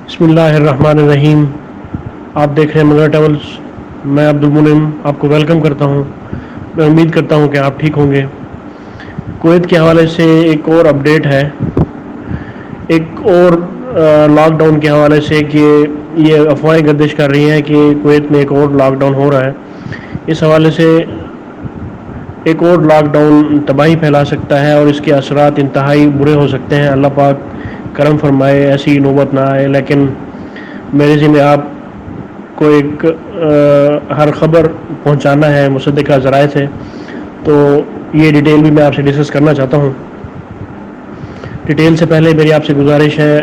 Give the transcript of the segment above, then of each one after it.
بسم اللہ الرحمن الرحیم۔ آپ دیکھ رہے ہیں مگر ٹریولز۔ میں عبد المنعم آپ کو ویلکم کرتا ہوں۔ میں امید کرتا ہوں کہ آپ ٹھیک ہوں گے۔ کویت کے حوالے سے ایک اور اپڈیٹ ہے، ایک اور لاک ڈاؤن کے حوالے سے، کہ یہ افواہیں گردش کر رہی ہیں کہ کویت میں ایک اور لاک ڈاؤن ہو رہا ہے۔ اس حوالے سے ایک اور لاک ڈاؤن تباہی پھیلا سکتا ہے اور اس کے اثرات انتہائی برے ہو سکتے ہیں۔ اللہ پاک کرم فرمائے ایسی نوبت نہ آئے، لیکن میرے ذمہ آپ کو ایک ہر خبر پہنچانا ہے مصدقہ ذرائع سے، تو یہ ڈیٹیل بھی میں آپ سے ڈسکس کرنا چاہتا ہوں۔ ڈیٹیل سے پہلے میری آپ سے گزارش ہے،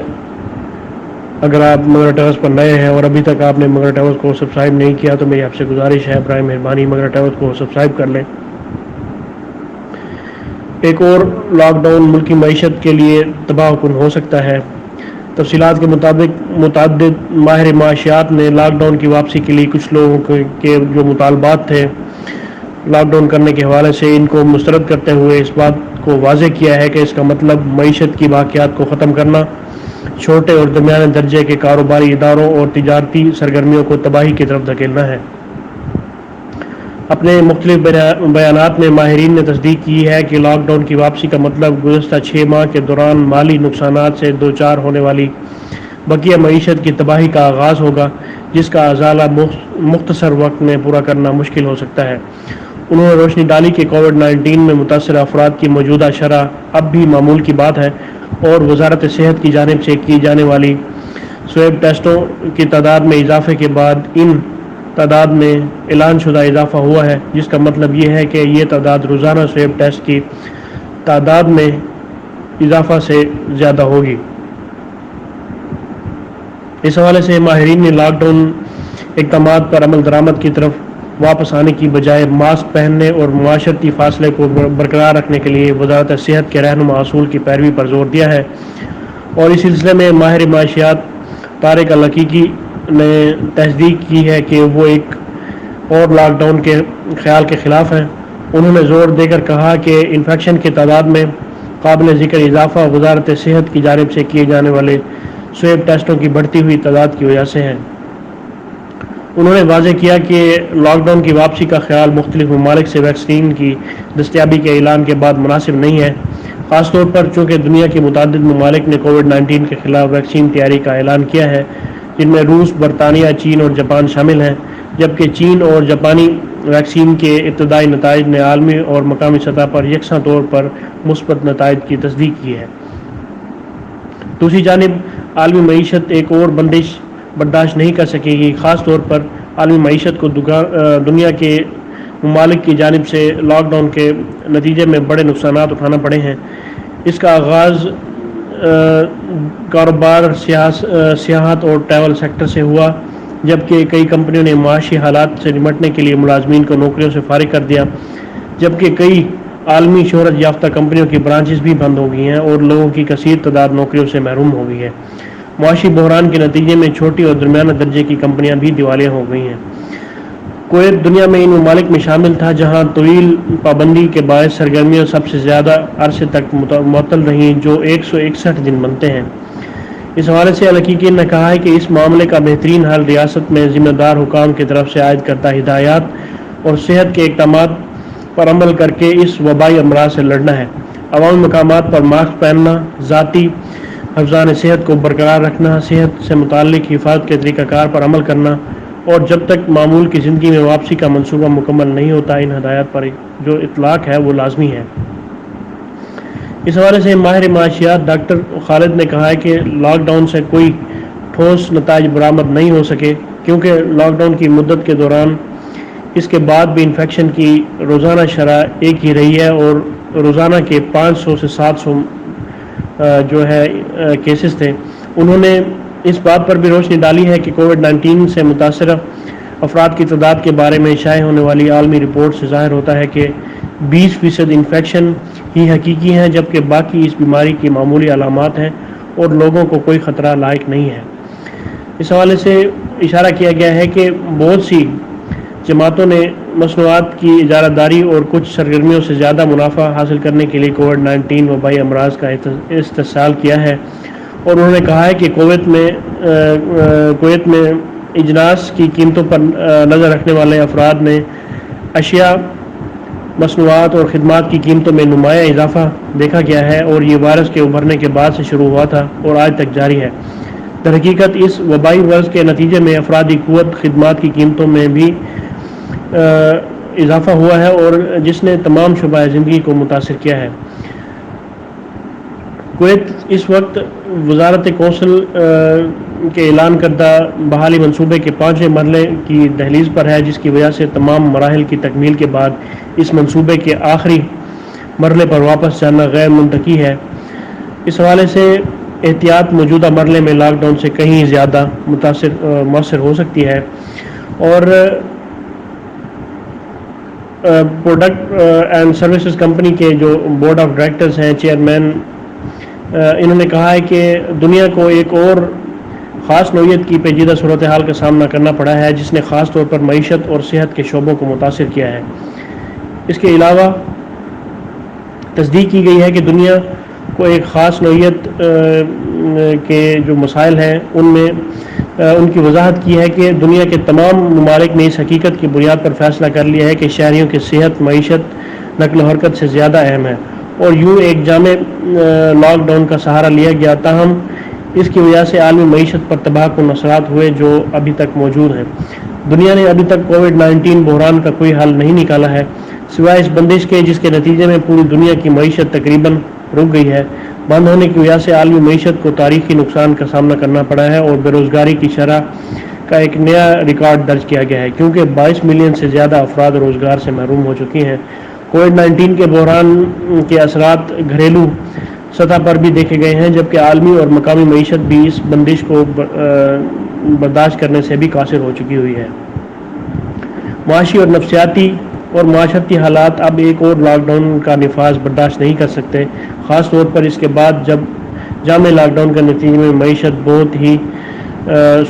اگر آپ مگر ٹریولز پر نئے ہیں اور ابھی تک آپ نے مگر ٹریولز کو سبسکرائب نہیں کیا تو میری آپ سے گزارش ہے، برائے مہربانی مگر ٹریولز کو سبسکرائب کر لیں۔ ایک اور لاک ڈاؤن ملکی معیشت کے لیے تباہ کن ہو سکتا ہے۔ تفصیلات کے مطابق متعدد ماہر معاشیات نے لاک ڈاؤن کی واپسی کے لیے کچھ لوگوں کے جو مطالبات تھے لاک ڈاؤن کرنے کے حوالے سے، ان کو مسترد کرتے ہوئے اس بات کو واضح کیا ہے کہ اس کا مطلب معیشت کی باقیات کو ختم کرنا، چھوٹے اور درمیانے درجے کے کاروباری اداروں اور تجارتی سرگرمیوں کو تباہی کی طرف دھکیلنا ہے۔ اپنے مختلف بیانات میں ماہرین نے تصدیق کی ہے کہ لاک ڈاؤن کی واپسی کا مطلب گزشتہ 6 ماہ کے دوران مالی نقصانات سے دوچار ہونے والی بقیہ معیشت کی تباہی کا آغاز ہوگا، جس کا ازالہ مختصر وقت میں پورا کرنا مشکل ہو سکتا ہے۔ انہوں نے روشنی ڈالی کہ کووڈ-19 میں متاثرہ افراد کی موجودہ شرح اب بھی معمول کی بات ہے، اور وزارت صحت کی جانب سے کی جانے والی سویب ٹیسٹوں کی تعداد میں اضافے کے بعد ان تعداد میں اعلان شدہ اضافہ ہوا ہے، جس کا مطلب یہ ہے کہ یہ تعداد روزانہ سویب ٹیسٹ کی تعداد میں اضافہ سے زیادہ ہوگی۔ اس حوالے سے ماہرین نے لاک ڈاؤن اقدامات پر عمل درآمد کی طرف واپس آنے کی بجائے ماسک پہننے اور معاشرتی فاصلے کو برقرار رکھنے کے لیے وزارت صحت کے رہنما اصول کی پیروی پر زور دیا ہے، اور اس سلسلے میں ماہر معاشیات طارق الحقیقی نے تصدیق کی ہے کہ وہ ایک اور لاک ڈاؤن کے خیال کے خلاف ہیں۔ انہوں نے زور دے کر کہا کہ انفیکشن کی تعداد میں قابل ذکر اضافہ وزارت صحت کی جانب سے کیے جانے والے سویب ٹیسٹوں کی بڑھتی ہوئی تعداد کی وجہ سے ہے۔ انہوں نے واضح کیا کہ لاک ڈاؤن کی واپسی کا خیال مختلف ممالک سے ویکسین کی دستیابی کے اعلان کے بعد مناسب نہیں ہے، خاص طور پر چونکہ دنیا کے متعدد ممالک نے کووڈ-19 کے خلاف ویکسین تیاری کا اعلان کیا ہے، جن میں روس، برطانیہ، چین اور جاپان شامل ہیں، جبکہ چین اور جاپانی ویکسین کے ابتدائی نتائج نے عالمی اور مقامی سطح پر یکساں طور پر مثبت نتائج کی تصدیق کی ہے۔ دوسری جانب عالمی معیشت ایک اور بندش برداشت نہیں کر سکے گی، خاص طور پر عالمی معیشت کو دنیا کے ممالک کی جانب سے لاک ڈاؤن کے نتیجے میں بڑے نقصانات اٹھانا پڑے ہیں۔ اس کا آغاز کاروبار، سیاحت اور ٹریول سیکٹر سے ہوا، جبکہ کئی کمپنیوں نے معاشی حالات سے نمٹنے کے لیے ملازمین کو نوکریوں سے فارغ کر دیا، جبکہ کئی عالمی شہرت یافتہ کمپنیوں کی برانچز بھی بند ہو گئی ہیں اور لوگوں کی کثیر تعداد نوکریوں سے محروم ہو گئی ہے۔ معاشی بحران کے نتیجے میں چھوٹی اور درمیانہ درجے کی کمپنیاں بھی دیوالیہ ہو گئی ہیں۔ کویت دنیا میں ان ممالک میں شامل تھا جہاں طویل پابندی کے باعث سرگرمیاں سب سے زیادہ عرصے تک معطل رہیں، جو 161 دن بنتے ہیں۔ اس حوالے سے الحقیقی نے کہا ہے کہ اس معاملے کا بہترین حل ریاست میں ذمہ دار حکام کی طرف سے عائد کردہ ہدایات اور صحت کے اقدامات پر عمل کر کے اس وبائی امراض سے لڑنا ہے۔ عوامی مقامات پر ماسک پہننا، ذاتی حفظان صحت کو برقرار رکھنا، صحت سے متعلق حفاظت کے طریقہ کار پر عمل کرنا، اور جب تک معمول کی زندگی میں واپسی کا منصوبہ مکمل نہیں ہوتا ان ہدایات پر جو اطلاق ہے وہ لازمی ہے۔ اس حوالے سے ماہر معاشیات ڈاکٹر خالد نے کہا ہے کہ لاک ڈاؤن سے کوئی ٹھوس نتائج برآمد نہیں ہو سکے، کیونکہ لاک ڈاؤن کی مدت کے دوران اس کے بعد بھی انفیکشن کی روزانہ شرح ایک ہی رہی ہے، اور روزانہ کے 500 سے 700 جو ہے کیسز تھے۔ انہوں نے اس بات پر بھی روشنی ڈالی ہے کہ کووڈ-19 سے متاثرہ افراد کی تعداد کے بارے میں شائع ہونے والی عالمی رپورٹ سے ظاہر ہوتا ہے کہ 20% انفیکشن ہی حقیقی ہیں، جبکہ باقی اس بیماری کی معمولی علامات ہیں اور لوگوں کو کوئی خطرہ لاحق نہیں ہے۔ اس حوالے سے اشارہ کیا گیا ہے کہ بہت سی جماعتوں نے مصنوعات کی اجارہ داری اور کچھ سرگرمیوں سے زیادہ منافع حاصل کرنے کے لیے کووڈ-19 وبائی امراض کا استحصال کیا ہے، اور انہوں نے کہا ہے کہ کویت میں اجناس کی قیمتوں پر نظر رکھنے والے افراد نے اشیاء، مصنوعات اور خدمات کی قیمتوں میں نمایاں اضافہ دیکھا گیا ہے، اور یہ وائرس کے ابھرنے کے بعد سے شروع ہوا تھا اور آج تک جاری ہے۔ در حقیقت اس وبائی مرض کے نتیجے میں افرادی قوت خدمات کی قیمتوں میں بھی اضافہ ہوا ہے، اور جس نے تمام شعبۂ زندگی کو متاثر کیا ہے۔ کویت اس وقت وزارت کونسل کے اعلان کردہ بحالی منصوبے کے 5ویں مرحلے کی دہلیز پر ہے، جس کی وجہ سے تمام مراحل کی تکمیل کے بعد اس منصوبے کے آخری مرحلے پر واپس جانا غیر منطقی ہے۔ اس حوالے سے احتیاط موجودہ مرحلے میں لاک ڈاؤن سے کہیں زیادہ مؤثر ہو سکتی ہے، اور پروڈکٹ اینڈ سروسز کمپنی کے جو بورڈ آف ڈائریکٹرز ہیں، چیئرمین، انہوں نے کہا ہے کہ دنیا کو ایک اور خاص نوعیت کی پیچیدہ صورتحال کا سامنا کرنا پڑا ہے، جس نے خاص طور پر معیشت اور صحت کے شعبوں کو متاثر کیا ہے۔ اس کے علاوہ تصدیق کی گئی ہے کہ دنیا کو ایک خاص نوعیت کے جو مسائل ہیں ان کی وضاحت کی ہے کہ دنیا کے تمام ممالک نے اس حقیقت کی بنیاد پر فیصلہ کر لیا ہے کہ شہریوں کی صحت، معیشت نقل و حرکت سے زیادہ اہم ہے، اور یوں ایک جامع لاک ڈاؤن کا سہارا لیا گیا، تاہم اس کی وجہ سے عالمی معیشت پر تباہ کن اثرات ہوئے جو ابھی تک موجود ہیں۔ دنیا نے ابھی تک کووڈ-19 بحران کا کوئی حل نہیں نکالا ہے، سوائے اس بندش کے جس کے نتیجے میں پوری دنیا کی معیشت تقریباً رک گئی ہے۔ بند ہونے کی وجہ سے عالمی معیشت کو تاریخی نقصان کا سامنا کرنا پڑا ہے، اور بے روزگاری کی شرح کا ایک نیا ریکارڈ درج کیا گیا ہے، کیونکہ 22 ملین سے زیادہ افراد روزگار سے محروم ہو چکی ہیں۔ کووڈ-19 کے بحران کے اثرات گھریلو سطح پر بھی دیکھے گئے ہیں، جبکہ عالمی اور مقامی معیشت بھی اس بندش کو برداشت کرنے سے بھی قاصر ہو چکی ہوئی ہے۔ معاشی اور نفسیاتی اور معاشرتی حالات اب ایک اور لاک ڈاؤن کا نفاذ برداشت نہیں کر سکتے، خاص طور پر اس کے بعد جب جامع لاک ڈاؤن کے نتیجے میں معیشت بہت ہی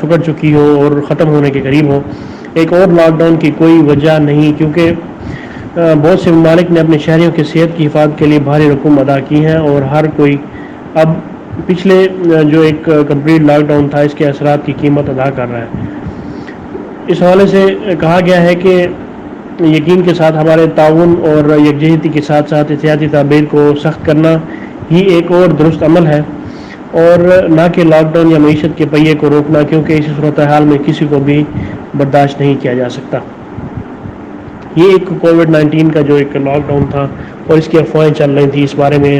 سکڑ چکی ہو اور ختم ہونے کے قریب ہو۔ ایک اور لاک ڈاؤن کی کوئی وجہ نہیں، کیونکہ بہت سے ممالک نے اپنے شہریوں کی صحت کی حفاظت کے لیے بھاری رقوم ادا کی ہیں، اور ہر کوئی اب پچھلے جو ایک کمپلیٹ لاک ڈاؤن تھا اس کے اثرات کی قیمت ادا کر رہا ہے۔ اس حوالے سے کہا گیا ہے کہ یقین کے ساتھ ہمارے تعاون اور یکجہتی کے ساتھ ساتھ احتیاطی تدابیر کو سخت کرنا ہی ایک اور درست عمل ہے، اور نہ کہ لاک ڈاؤن یا معیشت کے پہیے کو روکنا، کیونکہ اسی صورتحال میں کسی کو بھی برداشت نہیں کیا جا سکتا۔ یہ ایک کووڈ-19 کا جو ایک لاک ڈاؤن تھا اور اس کی افواہیں چل رہی تھیں، اس بارے میں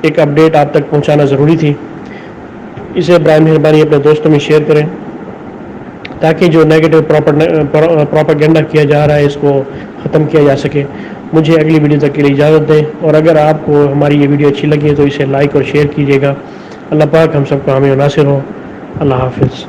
ایک اپڈیٹ آپ تک پہنچانا ضروری تھی۔ اسے برائے مہربانی اپنے دوستوں میں شیئر کریں تاکہ جو نیگیٹو پروپیگنڈا کیا جا رہا ہے اس کو ختم کیا جا سکے۔ مجھے اگلی ویڈیو تک کے لیے اجازت دیں، اور اگر آپ کو ہماری یہ ویڈیو اچھی لگی ہے تو اسے لائک اور شیئر کیجیے گا۔ اللہ پاک ہم سب کو حامی و ناصر ہو۔ اللہ حافظ۔